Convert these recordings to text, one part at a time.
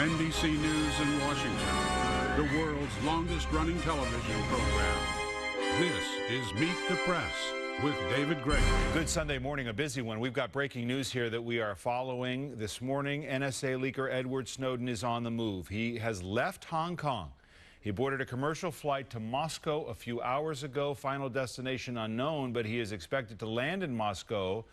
MSNBC News in Washington, the world's longest-running television program. This is Meet the Press with David Gregory. Good Sunday morning, a busy one. We've got breaking news here that we are following this morning. NSA leaker Edward Snowden is on the move. He has left Hong Kong. He boarded a commercial flight to Moscow a few hours ago. Final destination unknown, but he is expected to land in Moscow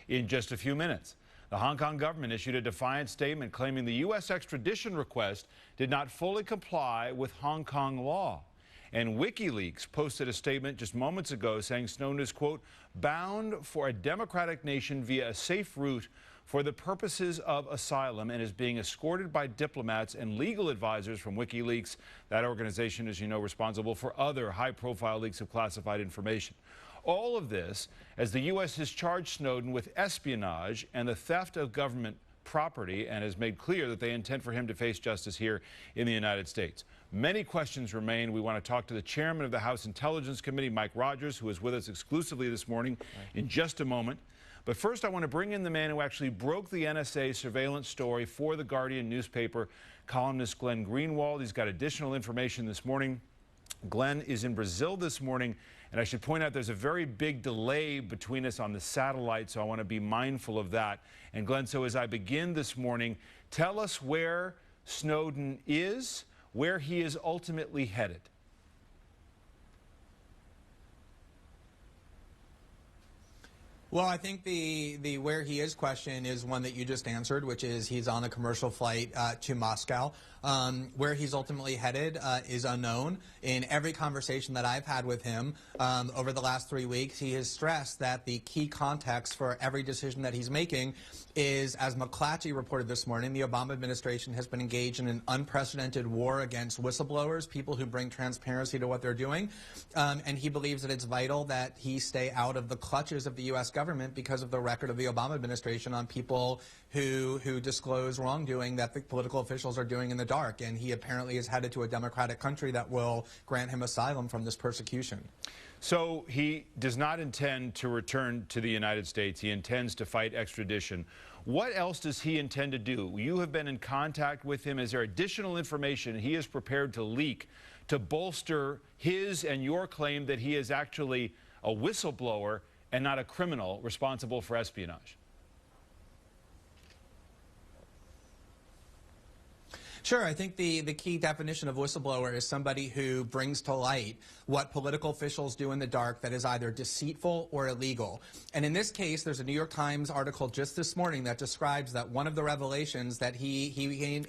in just a few minutes. The Hong Kong government issued a defiant statement claiming the U.S. extradition request did not fully comply with Hong Kong law. And WikiLeaks posted a statement just moments ago saying Snowden is, quote, bound for a democratic nation via a safe route for the purposes of asylum and is being escorted by diplomats and legal advisors from WikiLeaks. That organization, as you know, responsible for other high-profile leaks of classified information. All of this as the U.S. has charged Snowden with espionage and the theft of government property and has made clear that they intend for him to face justice here in the United States. Many questions remain. We want to talk to the chairman of the House Intelligence Committee, Mike Rogers, who is with us exclusively this morning in just a moment. But first, I want to bring in the man who actually broke the NSA surveillance story for the Guardian newspaper, columnist Glenn Greenwald. He's got additional information this morning. Glenn is in Brazil this morning, and I should point out there's a very big delay between us on the satellite, so I want to be mindful of that. And Glenn, so as I begin this morning, tell us where Snowden is, where he is ultimately headed. Well, I think the where he is question is one that you just answered, which is he's on a commercial flight to Moscow. Where he's ultimately headed is unknown. In every conversation that I've had with him over the last 3 weeks, he has stressed that the key context for every decision that he's making is, as McClatchy reported this morning, the Obama administration has been engaged in an unprecedented war against whistleblowers, people who bring transparency to what they're doing. And he believes that it's vital that he stay out of the clutches of the U.S. government because of the record of the Obama administration on people who disclose wrongdoing that the political officials are doing in the dark. And he apparently is headed to a democratic country that will grant him asylum from this persecution. So he does not intend to return to the United States. He intends to fight extradition. What else does he intend to do? You have been in contact with him. Is there additional information he is prepared to leak to bolster his and your claim that he is actually a whistleblower and not a criminal responsible for espionage? Sure. I think the key definition of whistleblower is somebody who brings to light what political officials do in the dark that is either deceitful or illegal. And in this case, there's a New York Times article just this morning that describes that one of the revelations that he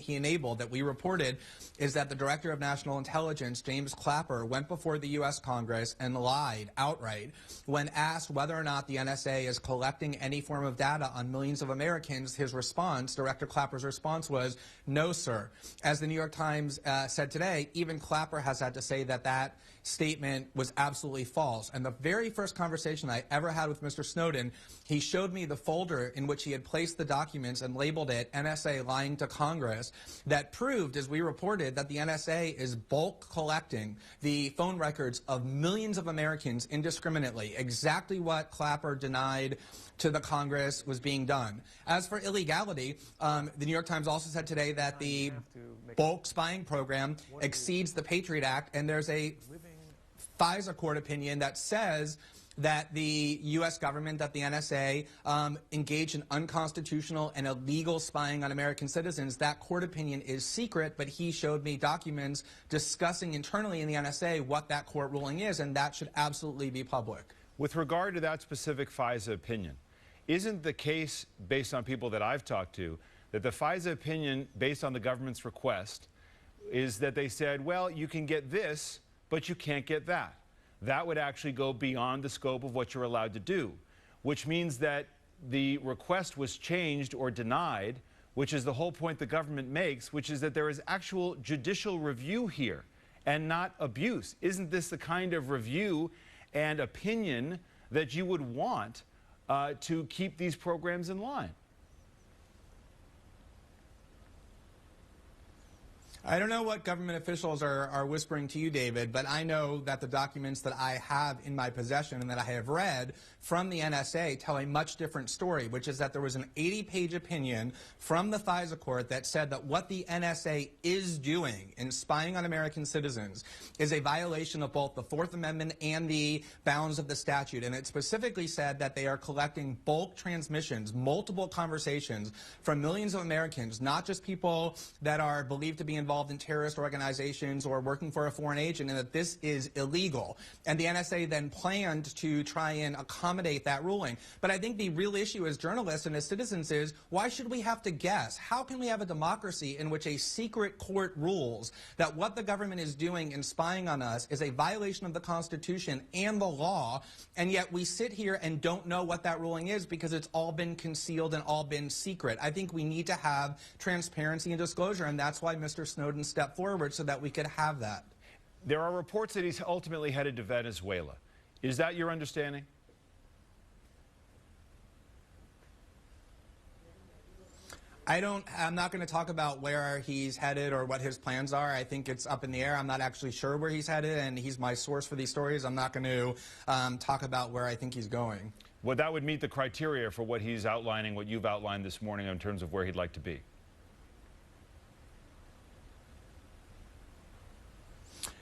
enabled, that we reported, is that the Director of National Intelligence, James Clapper, went before the U.S. Congress and lied outright when asked whether or not the NSA is collecting any form of data on millions of Americans. His response, Director Clapper's response, was, no, sir. As the New York Times said today, even Clapper has had to say that that statement was absolutely false. And the very first conversation I ever had with Mr. Snowden, he showed me the folder in which he had placed the documents and labeled it NSA lying to Congress that proved, as we reported, that the NSA is bulk collecting the phone records of millions of Americans indiscriminately, exactly what Clapper denied to the Congress was being done. As for illegality, the New York Times also said today that the bulk spying program exceeds the Patriot Act, and there's a FISA court opinion that says that the U.S. government, that the NSA, engaged in unconstitutional and illegal spying on American citizens. That court opinion is secret, but he showed me documents discussing internally in the NSA what that court ruling is, and that should absolutely be public. With regard to that specific FISA opinion, isn't the case, based on people that I've talked to, that the FISA opinion, based on the government's request, is that they said, well, you can get this, but you can't get that. That would actually go beyond the scope of what you're allowed to do, which means that the request was changed or denied, which is the whole point the government makes, which is that there is actual judicial review here and not abuse. Isn't this the kind of review and opinion that you would want to keep these programs in line? I don't know what government officials are whispering to you, David, but I know that the documents that I have in my possession and that I have read from the NSA tell a much different story, which is that there was an 80-page opinion from the FISA court that said that what the NSA is doing in spying on American citizens is a violation of both the Fourth Amendment and the bounds of the statute. And it specifically said that they are collecting bulk transmissions, multiple conversations from millions of Americans, not just people that are believed to be involved in terrorist organizations or working for a foreign agent, and that this is illegal. And the NSA then planned to try and accommodate that ruling. But I think the real issue as journalists and as citizens is, why should we have to guess? How can we have a democracy in which a secret court rules that what the government is doing in spying on us is a violation of the Constitution and the law, and yet we sit here and don't know what that ruling is because it's all been concealed and all been secret? I think we need to have transparency and disclosure, and that's why Mr. Snowden stepped forward, so that we could have that. There are reports that he's ultimately headed to Venezuela. Is that your understanding? I'm not going to talk about where he's headed or what his plans are. I think it's up in the air. I'm not actually sure where he's headed, and he's my source for these stories. I'm not going to talk about where I think he's going. Well, that would meet the criteria for what he's outlining, what you've outlined this morning in terms of where he'd like to be.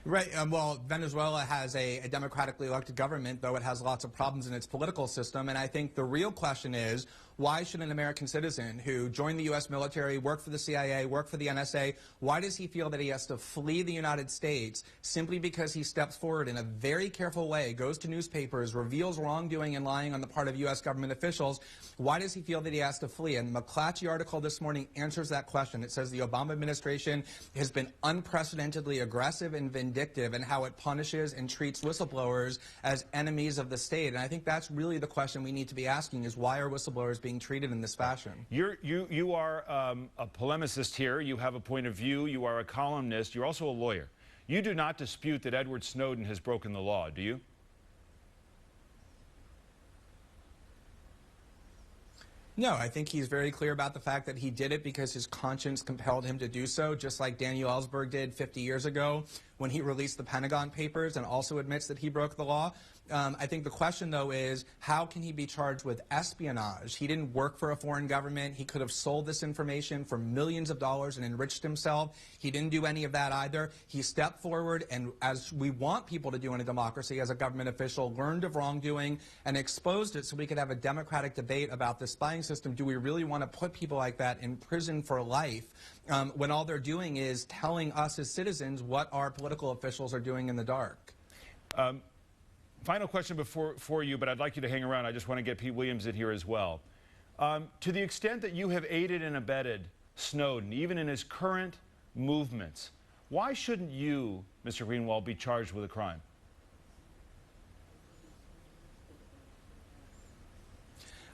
Right. Well, Venezuela has a democratically elected government, though it has lots of problems in its political system. And I think the real question is, why should an American citizen who joined the U.S. military, worked for the CIA, worked for the NSA, why does he feel that he has to flee the United States simply because he steps forward in a very careful way, goes to newspapers, reveals wrongdoing and lying on the part of U.S. government officials? Why does he feel that he has to flee? And the McClatchy article this morning answers that question. It says the Obama administration has been unprecedentedly aggressive and vindictive in how it punishes and treats whistleblowers as enemies of the state. And I think that's really the question we need to be asking, is why are whistleblowers being treated in this fashion? You are a polemicist here. You have a point of view. You are a columnist. You're also a lawyer. You do not dispute that Edward Snowden has broken the law, do you? No, I think he's very clear about the fact that he did it because his conscience compelled him to do so, just like Daniel Ellsberg did 50 years ago when he released the Pentagon Papers and also admits that he broke the law. I think the question, though, is how can he be charged with espionage? He didn't work for a foreign government. He could have sold this information for millions of dollars and enriched himself. He didn't do any of that either. He stepped forward and, as we want people to do in a democracy, as a government official, learned of wrongdoing and exposed it so we could have a democratic debate about the spying system. Do we really want to put people like that in prison for life when all they're doing is telling us as citizens what our political officials are doing in the dark? Final question for you, but I'd like you to hang around. I just want to get Pete Williams in here as well. To the extent that you have aided and abetted Snowden, even in his current movements, why shouldn't you, Mr. Greenwald, be charged with a crime?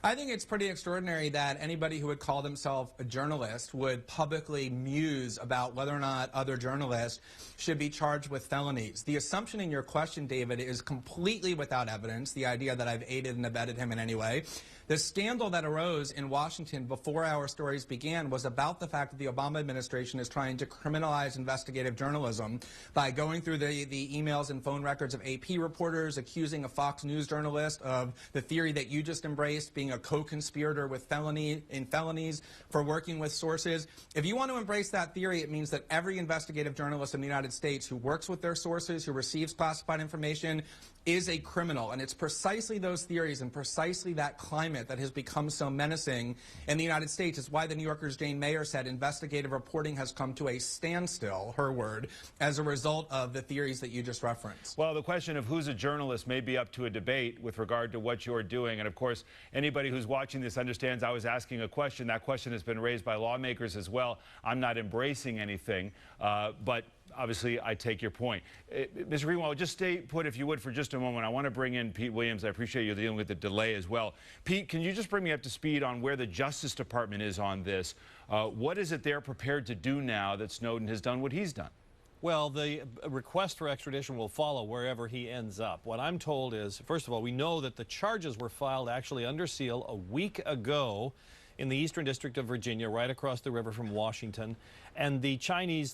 I think it's pretty extraordinary that anybody who would call themselves a journalist would publicly muse about whether or not other journalists should be charged with felonies. The assumption in your question, David, is completely without evidence, the idea that I've aided and abetted him in any way. The scandal that arose in Washington before our stories began was about the fact that the Obama administration is trying to criminalize investigative journalism by going through the emails and phone records of AP reporters, accusing a Fox News journalist of the theory that you just embraced, being a co-conspirator with felonies for working with sources. If you want to embrace that theory, it means that every investigative journalist in the United States who works with their sources, who receives classified information, is a criminal. And it's precisely those theories and precisely that climate that has become so menacing in the United States. It's why the New Yorker's Jane Mayer said investigative reporting has come to a standstill, her word, as a result of the theories that you just referenced. Well, the question of who's a journalist may be up to a debate with regard to what you're doing. And of course, anybody who's watching this understands I was asking a question. That question has been raised by lawmakers as well. I'm not embracing anything, but obviously, I take your point. Mr. Greenwald, just stay put, if you would, for just a moment. I want to bring in Pete Williams. I appreciate you dealing with the delay as well. Pete, can you just bring me up to speed on where the Justice Department is on this? What is it they're prepared to do now that Snowden has done what he's done? Well, the request for extradition will follow wherever he ends up. What I'm told is, first of all, we know that the charges were filed actually under seal a week ago in the Eastern District of Virginia, right across the river from Washington. And the Chinese